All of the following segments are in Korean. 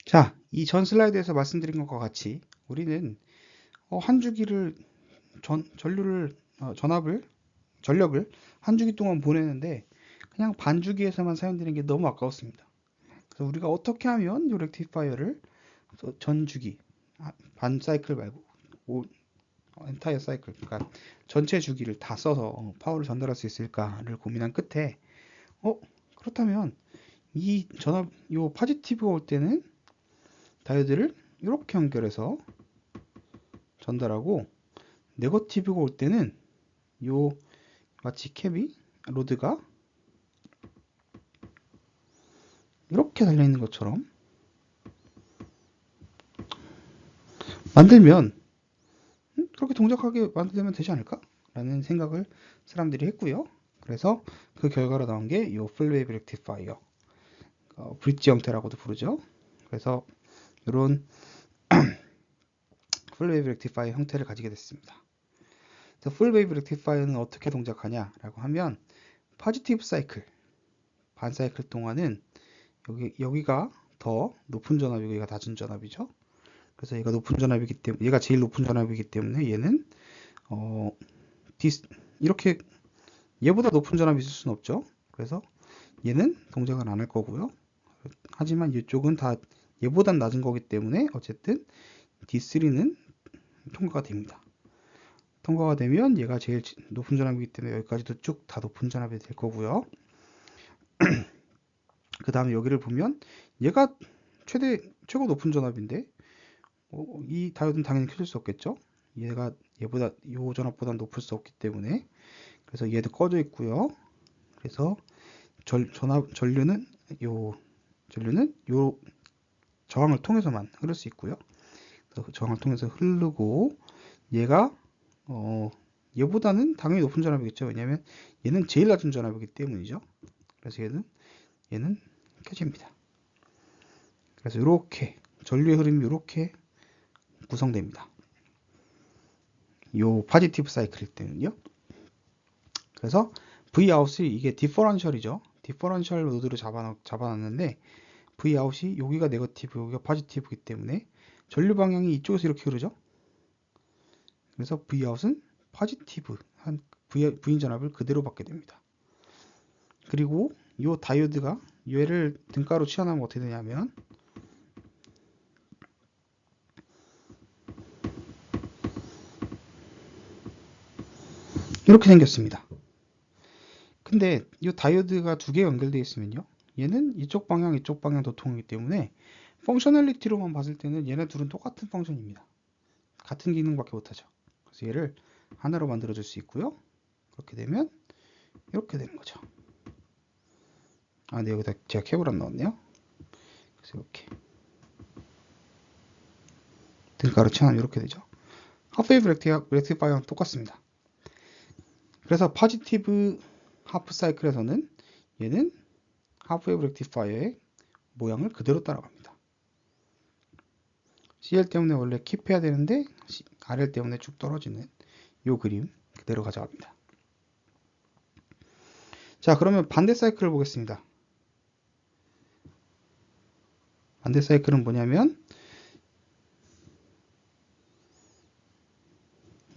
자, 이 전 슬라이드에서 말씀드린 것과 같이 우리는 한 주기를 전력을 한 주기 동안 보내는데 그냥 반 주기에서만 사용되는 게 너무 아까웠습니다. 그래서 우리가 어떻게 하면 이 렉티파이어를 전 주기, 반 사이클 말고 엔타이어 사이클, 그러니까 전체 주기를 다 써서 파워를 전달할 수 있을까를 고민한 끝에 어 그렇다면 요 파지티브가 올 때는 다이오드를 이렇게 연결해서 전달하고, 네거티브가 올 때는 요 마치 로드가 이렇게 달려 있는 것처럼 만들면 그렇게 동작하게 만들면 되지 않을까? 라는 생각을 사람들이 했고요. 그래서 그 결과로 나온 게 이 풀웨이브 렉티파이어, 브릿지 형태라고도 부르죠. 그래서 이런 풀웨이브 렉티파이어 형태를 가지게 됐습니다. 풀웨이브 렉티파이어는 어떻게 동작하냐라고 하면 포지티브 사이클, 반 사이클 동안은 여기가 더 높은 전압이고 얘가 낮은 전압이죠. 그래서 얘가 제일 높은 전압이기 때문에 얘는 어, 이렇게 얘보다 높은 전압이 있을 수는 없죠. 그래서 얘는 동작을 안 할 거고요. 하지만 이쪽은 다 얘보단 낮은 거기 때문에 어쨌든 D3는 통과가 됩니다. 통과가 되면 얘가 제일 높은 전압이기 때문에 여기까지도 쭉 다 높은 전압이 될 거고요. 그 다음에 여기를 보면 얘가 최고 높은 전압인데 이 다이오드는 당연히 켜질 수 없겠죠. 얘보다 요 전압보다 높을 수 없기 때문에, 그래서 얘도 꺼져 있고요. 그래서 전류는 요 저항을 통해서만 흐를 수 있고요. 그래서 저항을 통해서 흐르고 얘가 어, 얘보다는 당연히 높은 전압이겠죠. 왜냐하면 얘는 제일 낮은 전압이기 때문이죠. 그래서 얘는 켜집니다. 그래서 이렇게 전류의 흐름이 이렇게 구성됩니다. 요 파지티브 사이클일 때는요. 그래서 Vout이 이게 디퍼런셜이죠. 디퍼런셜 노드로 잡아놨는데 Vout이 여기가 네거티브, 여기가 포지티브이기 때문에 전류 방향이 이쪽에서 이렇게 흐르죠. 그래서 Vout은 포지티브 한 V인 전압을 그대로 받게 됩니다. 그리고 이 다이오드가 얘를 등가로 치환하면 어떻게 되냐면 이렇게 생겼습니다. 근데 이 다이오드가 두 개 연결되어 있으면요, 얘는 이쪽 방향 도통하기 때문에 펑셔널리티로만 봤을 때는 얘네 둘은 똑같은 펑션입니다. 같은 기능밖에 못하죠. 그래서 얘를 하나로 만들어 줄 수 있고요. 그렇게 되면 이렇게 되는 거죠. 네, 여기다 제가 케이블 안 넣었네요. 그래서 이렇게 등가로 치환하면 이렇게 되죠. 하프웨이브 렉티파이어랑 똑같습니다. 그래서 포지티브 하프 사이클에서는 얘는 하프웨이브 렉티파이어의 모양을 그대로 따라갑니다. CL 때문에 원래 킵해야 되는데 RL 때문에 쭉 떨어지는 요 그림 그대로 가져갑니다. 자, 그러면 반대 사이클을 보겠습니다. 반대 사이클은 뭐냐면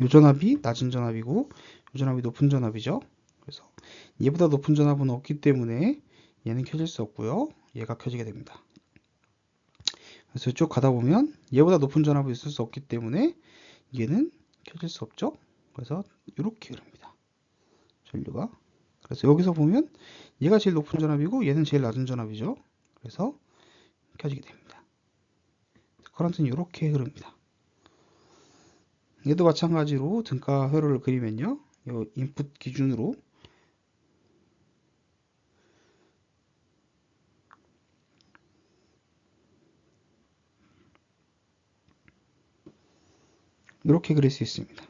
요 전압이 낮은 전압이고 요 전압이 높은 전압이죠. 그래서 얘보다 높은 전압은 없기 때문에 얘는 켜질 수 없고요. 얘가 켜지게 됩니다. 그래서 쭉 가다 보면 얘보다 높은 전압이 있을 수 없기 때문에 얘는 켜질 수 없죠. 그래서 이렇게 흐릅니다. 전류가. 그래서 여기서 보면 얘가 제일 높은 전압이고 얘는 제일 낮은 전압이죠. 그래서 켜지게 됩니다. 커런트는 이렇게 흐릅니다. 얘도 마찬가지로 등가 회로를 그리면요, 이 인풋 기준으로 이렇게 그릴 수 있습니다.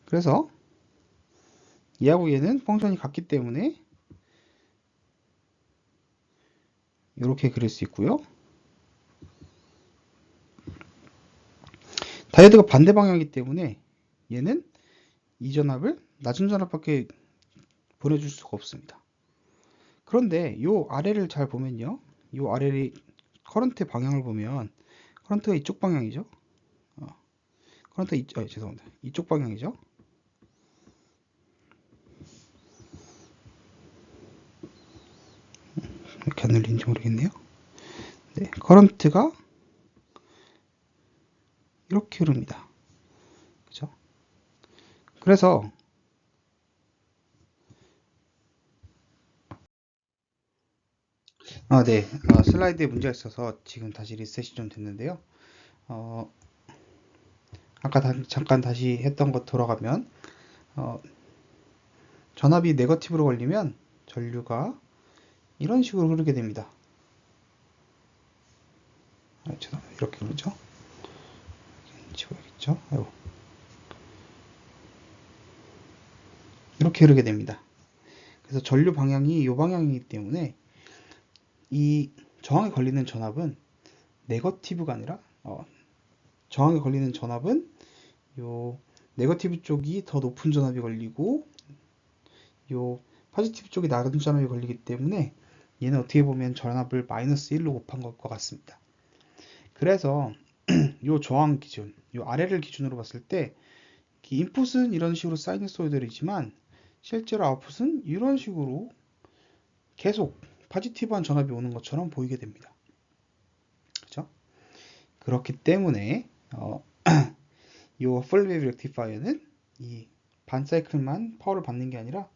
그래서 얘하고 얘는 펑션이 같기 때문에 이렇게 그릴 수 있고요. 다이오드가 반대 방향이기 때문에 얘는 이 전압을 낮은 전압밖에 보내줄 수가 없습니다. 그런데 이 아래를 잘 보면요, 이 아래의 커런트의 방향을 보면 커런트가 이쪽 방향이죠. 죄송합니다. 이쪽 방향이죠. 이렇게 안 눌리는지 모르겠네요. 네, 커런트가 이렇게 흐릅니다. 그죠? 그래서 네, 슬라이드에 문제가 있어서 지금 다시 리셋이 좀 됐는데요. 아까 잠깐 다시 했던 것 돌아가면 전압이 네거티브로 걸리면 전류가 이런 식으로 흐르게 됩니다. 죄송합니다. 이렇게 흐르죠. 지워야겠죠. 아이고. 이렇게 흐르게 됩니다. 그래서 전류 방향이 이 방향이기 때문에 이 저항에 걸리는 전압은 네거티브가 아니라 저항에 걸리는 전압은 요 네거티브 쪽이 더 높은 전압이 걸리고 요 포지티브 쪽이 낮은 전압이 걸리기 때문에 얘는 어떻게 보면 전압을 마이너스 1로 곱한 것과 같습니다. 그래서 요 저항 기준, 요 아래를 기준으로 봤을 때 인풋은 이런 식으로 사이너소이드이지만 실제로 아웃풋은 이런 식으로 계속 포지티브한 전압이 오는 것처럼 보이게 됩니다. 그렇죠? 그렇기 때문에 이 풀웨이브 렉티파이어는 이 반 사이클만 파워를 받는 게 아니라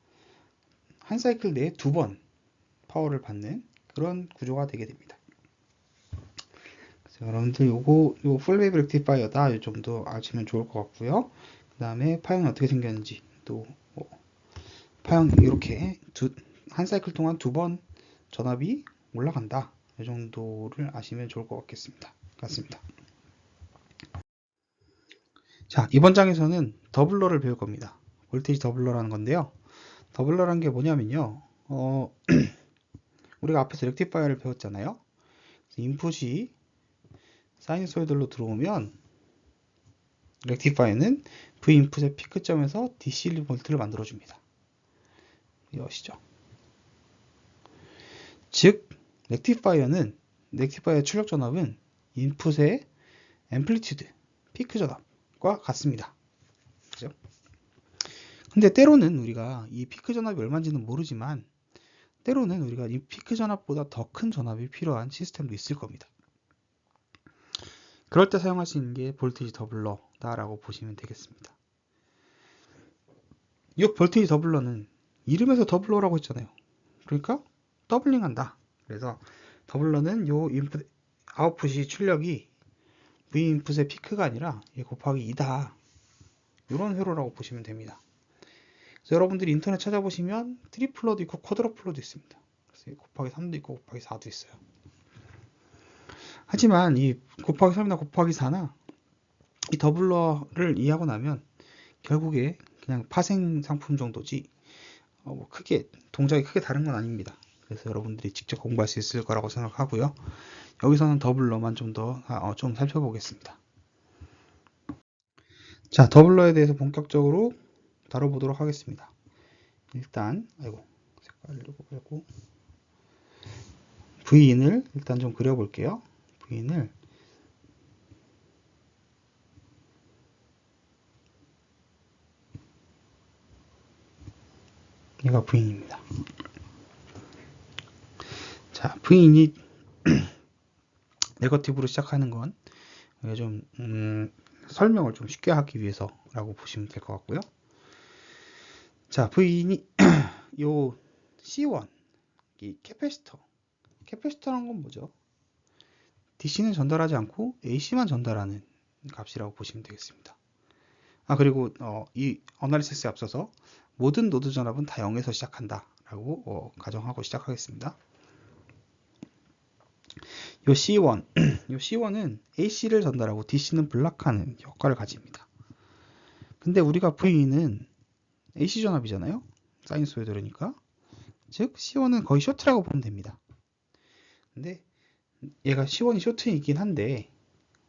한 사이클 내에 2번 파워를 받는 그런 구조가 되게 됩니다. 그래서 여러분들 요 풀웨이브 렉티파이어다 이 정도 아시면 좋을 것 같고요. 그 다음에 파형이 어떻게 생겼는지 또 파형 이렇게 한 사이클 동안 2번 전압이 올라간다. 이 정도를 아시면 좋을 것 같습니다. 자, 이번 장에서는 더블러를 배울 겁니다. 볼테이지 더블러라는 건데요. 더블러라는 게 뭐냐면요. 우리가 앞에서 렉티파이어를 배웠잖아요. 인풋이 사이너소이드로 들어오면 렉티파이어는 V 인풋의 피크점에서 DC 1V를 만들어줍니다. 이해하시죠? 즉, 렉티파이어 출력 전압은 인풋의 앰플리튜드, 피크 전압과 같습니다. 그죠? 근데 때로는 우리가 이 피크 전압이 얼마인지는 모르지만 때로는 우리가 이 피크 전압보다 더 큰 전압이 필요한 시스템도 있을 겁니다. 그럴 때 사용할 수 있는 게 볼테이지 더블러다라고 보시면 되겠습니다. 이 볼테이지 더블러는 이름에서 더블러라고 했잖아요. 그러니까 더블링한다. 그래서 더블러는 요 인풋 아웃풋이 출력이 V 인풋의 피크가 아니라 곱하기 2다. 이런 회로라고 보시면 됩니다. 그래서 여러분들이 인터넷 찾아보시면 트리플러도 있고 쿼드러플러도 있습니다. 그래서 곱하기 3도 있고 곱하기 4도 있어요. 하지만 이 곱하기 3이나 곱하기 4나 이 더블러를 이해하고 나면 결국에 그냥 파생 상품 정도지 크게 동작이 크게 다른 건 아닙니다. 그래서 여러분들이 직접 공부할 수 있을 거라고 생각하고요. 여기서는 더블러만 좀 더 좀 살펴보겠습니다. 자, 더블러에 대해서 본격적으로 다뤄보도록 하겠습니다. 일단 색깔을 보고 V인을 일단 좀 그려볼게요. V인을 얘가 V인입니다. 자, V인이 네거티브로 시작하는 건 좀 설명을 좀 쉽게 하기 위해서라고 보시면 될 것 같고요. 자, V인이 요 C1 이 캐패시터란 건 뭐죠? DC는 전달하지 않고 AC만 전달하는 값이라고 보시면 되겠습니다. 그리고 이 어나리시스에 앞서서 모든 노드 전압은 다 0에서 시작한다 라고 가정하고 시작하겠습니다. 요 C1은 AC를 전달하고 DC는 블락하는 효과를 가집니다. 근데 우리가 V는 AC 전압이잖아요. 사이너소이드니까. 즉 C1은 거의 쇼트라고 보면 됩니다. 근데 얘가 C1이 쇼트이긴 한데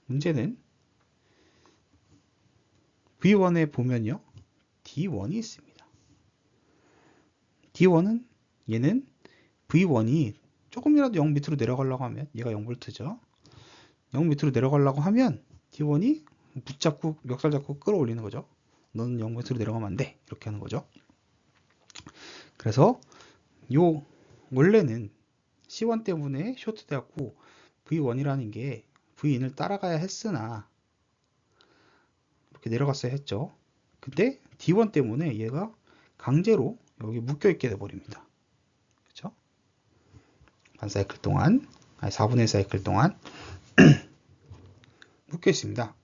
문제는 V1에 보면요. D1이 있습니다. D1은 얘는 V1이 조금이라도 0 밑으로 내려가려고 하면, 얘가 0V죠. 0 밑으로 내려가려고 하면 D1이 붙잡고 멱살 잡고 끌어올리는 거죠. 너는 0 밑으로 내려가면 안 돼. 이렇게 하는 거죠. 그래서 요 원래는 C1 때문에 쇼트 되었고 V1이라는 게 V인을 따라가야 했으나 이렇게 내려갔어야 했죠. 근데 D1 때문에 얘가 강제로 여기 묶여 있게 돼 버립니다. 그렇죠? 반 사이클 동안, 아니 4분의 1 사이클 동안 묶여 있습니다.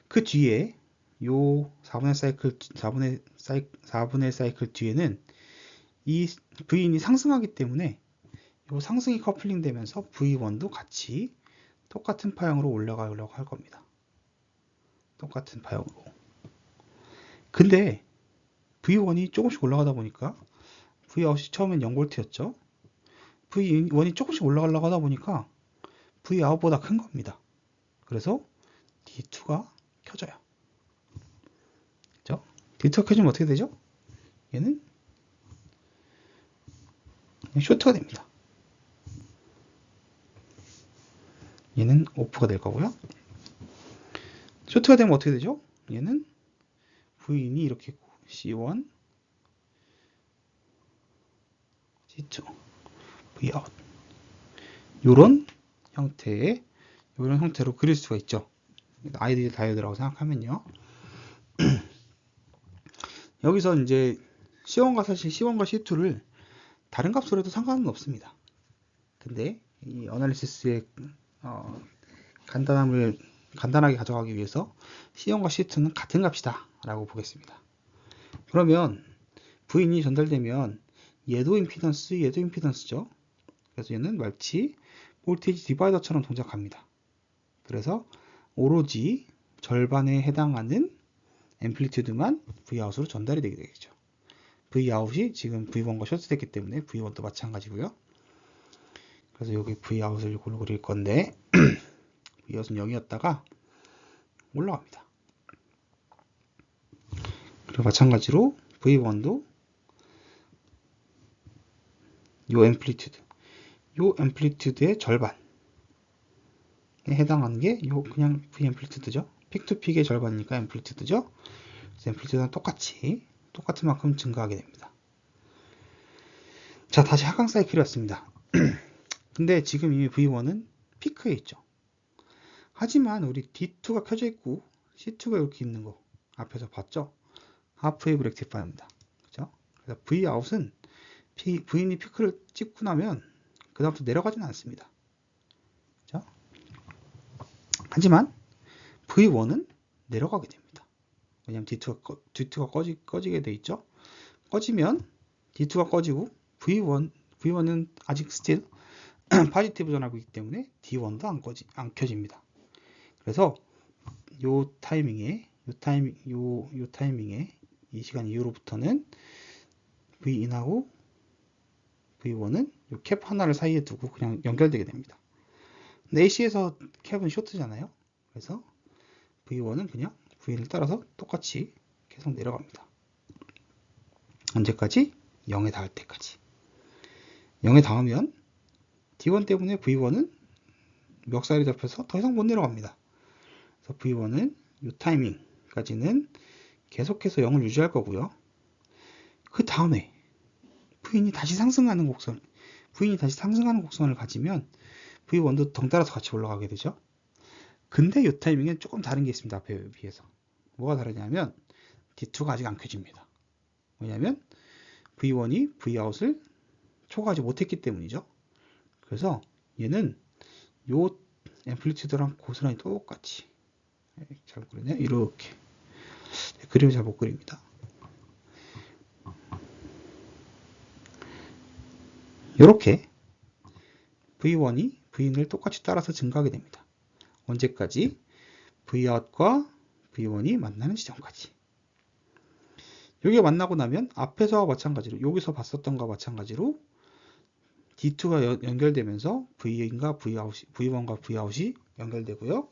그 뒤에 요 4분의 1 사이클 뒤에는 이 V인이 상승하기 때문에 요 상승이 커플링 되면서 V1도 같이 똑같은 파형으로 올라가려고 할 겁니다. 똑같은 파형으로. 근데 V1이 조금씩 올라가다 보니까 Vout이 처음엔 0V였죠. V1이 조금씩 올라가려고 하다 보니까 Vout보다 큰 겁니다. 그래서 D2가 켜져요. 그죠? D2가 켜지면 어떻게 되죠? 얘는 쇼트가 됩니다. 얘는 오프가 될 거고요. 쇼트가 되면 어떻게 되죠? 얘는 V인이 이렇게 있고 C1, C2, Vout 요런 형태로 그릴 수가 있죠. 아이디어 다이어드라고 생각하면요. 여기서 이제 C1과 C2를 다른 값으로 해도 상관은 없습니다. 근데 이 어널리시스의 간단하게 가져가기 위해서 C1과 C2는 같은 값이다 라고 보겠습니다. 그러면 V인이 전달되면 얘도 임피던스죠. 그래서 얘는 마치 볼테이지 디바이더처럼 동작합니다. 그래서 오로지 절반에 해당하는 앰플리튜드만 Vout으로 전달이 되게 되겠죠. Vout이 지금 V1과 쇼트됐기 때문에 V1도 마찬가지고요. 그래서 여기 Vout을 그릴 건데 Vout은 0이었다가 올라갑니다. 그리고 마찬가지로 V1도 요 앰플리튜드의 절반에 해당하는 게 요 그냥 V 앰플리튜드죠. 픽 투 픽의 절반이니까 앰플리튜드죠. 그래서 앰플리튜드는 똑같은 만큼 증가하게 됩니다. 자, 다시 하강 사이클이 왔습니다. 근데 지금 이미 V1은 피크에 있죠. 하지만 우리 D2가 켜져 있고 C2가 이렇게 있는 거 앞에서 봤죠? 하프 웨이브 렉티파이어입니다. 그죠? 그래서 Vout은 V인이 피크를 찍고 나면 그 다음부터 내려가지는 않습니다. 그죠? 하지만 V1은 내려가게 됩니다. 왜냐하면 D2가 꺼지게 돼 있죠. 꺼지면 D2가 꺼지고 V1은 아직 still 포지티브 전하고 있기 때문에 D1도 안 켜집니다. 그래서 요 타이밍에 이 시간 이후로부터는 V인하고 V1은 요 캡 하나를 사이에 두고 그냥 연결되게 됩니다. 근데 AC에서 캡은 쇼트잖아요. 그래서 V1은 그냥 V인을 따라서 똑같이 계속 내려갑니다. 언제까지? 0에 닿을 때까지. 0에 닿으면 D1 때문에 V1은 멱살이 잡혀서 더 이상 못 내려갑니다. 그래서 V1은 이 타이밍까지는 계속해서 0을 유지할 거고요. 그 다음에 V인이 다시 상승하는 곡선을 가지면 V1도 덩달아서 같이 올라가게 되죠. 근데 이 타이밍엔 조금 다른 게 있습니다. 앞에 비해서. 뭐가 다르냐면 D2가 아직 안 켜집니다. 왜냐하면 V1이 Vout을 초과하지 못했기 때문이죠. 그래서 얘는 요 앰플리튜드랑 고스란히 똑같이 잘 그리네요. 이렇게 그림을 잘 못 그립니다. 이렇게 V1이 V인을 똑같이 따라서 증가하게 됩니다. 언제까지? Vout과 V1이 만나는 지점까지. 여기가 만나고 나면 앞에서와 마찬가지로 여기서 봤었던 것과 마찬가지로 D2가 연결되면서 V1과 Vout이 연결되고요.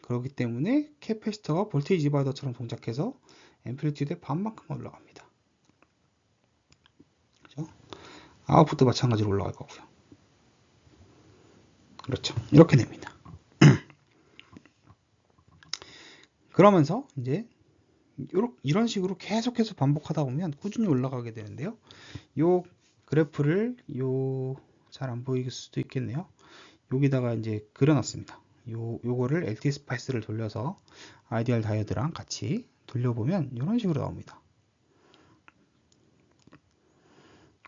그렇기 때문에 캐패시터가 볼테이지 디바이더처럼 동작해서 앰플리튜드의 반만큼 올라갑니다. 그렇죠? 아웃풋도 마찬가지로 올라갈 거고요. 그렇죠. 이렇게 됩니다. 그러면서 이제 이런 식으로 계속해서 반복하다 보면 꾸준히 올라가게 되는데요. 요 그래프를 잘 안 보일 수도 있겠네요. 여기다가 이제 그려놨습니다. 요거를 LT 스파이스를 돌려서 아이디얼 다이오드랑 같이 돌려보면 이런 식으로 나옵니다.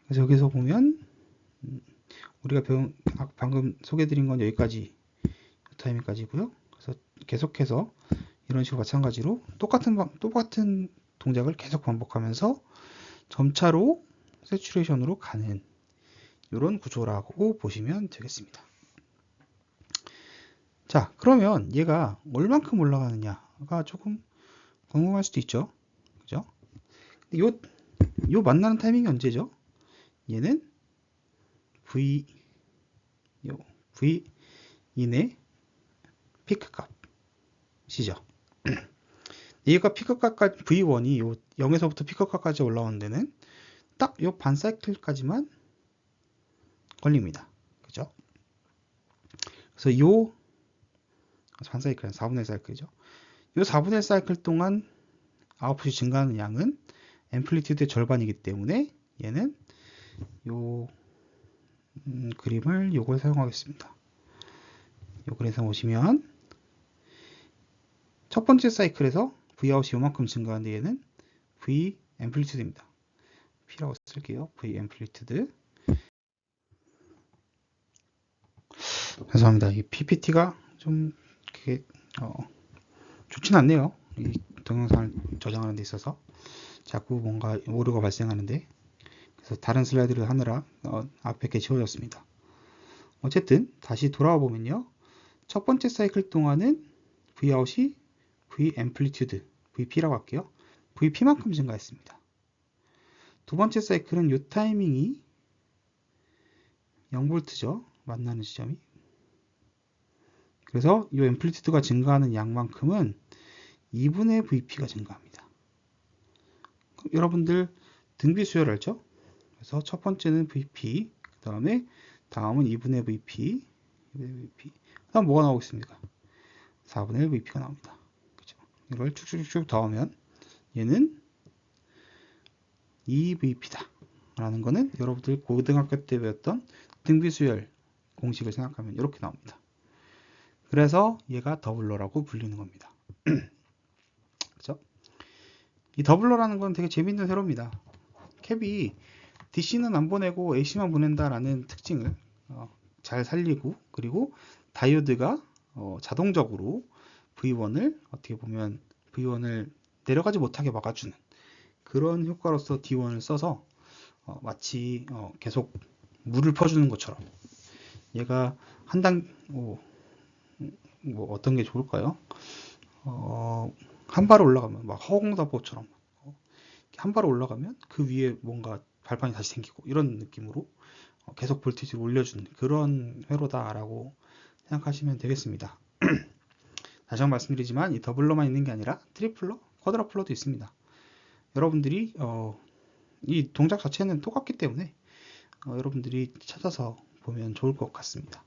그래서 여기서 보면 우리가 방금 소개해드린 건 여기까지 타이밍까지고요. 그래서 계속해서 이런 식으로 마찬가지로 똑같은 동작을 계속 반복하면서 점차로 세츄레이션으로 가는 이런 구조라고 보시면 되겠습니다. 자, 그러면 얘가 얼만큼 올라가느냐가 조금 궁금할 수도 있죠. 그죠? 요 만나는 타이밍이 언제죠? 얘는 V 인의 피크 값이죠. 얘가 피크 값까지 V1이 요 0에서부터 피크 값까지 올라오는 데는 딱 요 반 사이클까지만 걸립니다. 그죠? 그래서 요 반 사이클은 4분의 1 사이클이죠. 요 4분의 1 사이클 동안 아웃풋이 증가하는 양은 앰플리튜드의 절반이기 때문에 얘는 요 그림을 요걸 사용하겠습니다. 요 그래서 보시면 첫 번째 사이클에서 Vout이 요만큼 증가하는데 얘는 V 앰플리튜드입니다. P라고 쓸게요. V 앰플리튜드. 죄송합니다. 이 PPT가 좀 좋진 않네요. 이 동영상을 저장하는 데 있어서 자꾸 뭔가 오류가 발생하는데, 그래서 다른 슬라이드를 하느라 앞에 게 지워졌습니다. 어쨌든 다시 돌아와 보면요, 첫 번째 사이클 동안은 Vout이 V 앰플리튜드 VP라고 할게요. VP만큼 증가했습니다. 두 번째 사이클은 이 타이밍이 0V죠. 만나는 지점이. 그래서 이 앰플리튜드가 증가하는 양만큼은 2분의 VP가 증가합니다. 여러분들 등비 수열 알죠? 그래서 첫 번째는 VP, 다음은 2분의 VP, 다음 뭐가 나오고 있습니까? 4분의 1 VP가 나옵니다. 그죠? 이걸 쭉쭉쭉 더하면 얘는 2VP다 라는 거는 여러분들 고등학교 때 배웠던 등비 수열 공식을 생각하면 이렇게 나옵니다. 그래서 얘가 더블러라고 불리는 겁니다. 그렇죠? 이 더블러라는 건 되게 재밌는 회로입니다. 캡이 DC는 안 보내고 AC만 보낸다라는 특징을 잘 살리고, 그리고 다이오드가 자동적으로 V1을 어떻게 보면 V1을 내려가지 못하게 막아주는 그런 효과로서 D1을 써서 마치 계속 물을 퍼주는 것처럼, 얘가 뭐 어떤 게 좋을까요? 한 발 올라가면 막 허공사포처럼 한 발 올라가면 그 위에 뭔가 발판이 다시 생기고 이런 느낌으로 계속 볼티지를 올려주는 그런 회로다라고 생각하시면 되겠습니다. 다시 한번 말씀드리지만 이 더블러만 있는 게 아니라 트리플러, 쿼드러플러도 있습니다. 여러분들이 이 동작 자체는 똑같기 때문에 여러분들이 찾아서 보면 좋을 것 같습니다.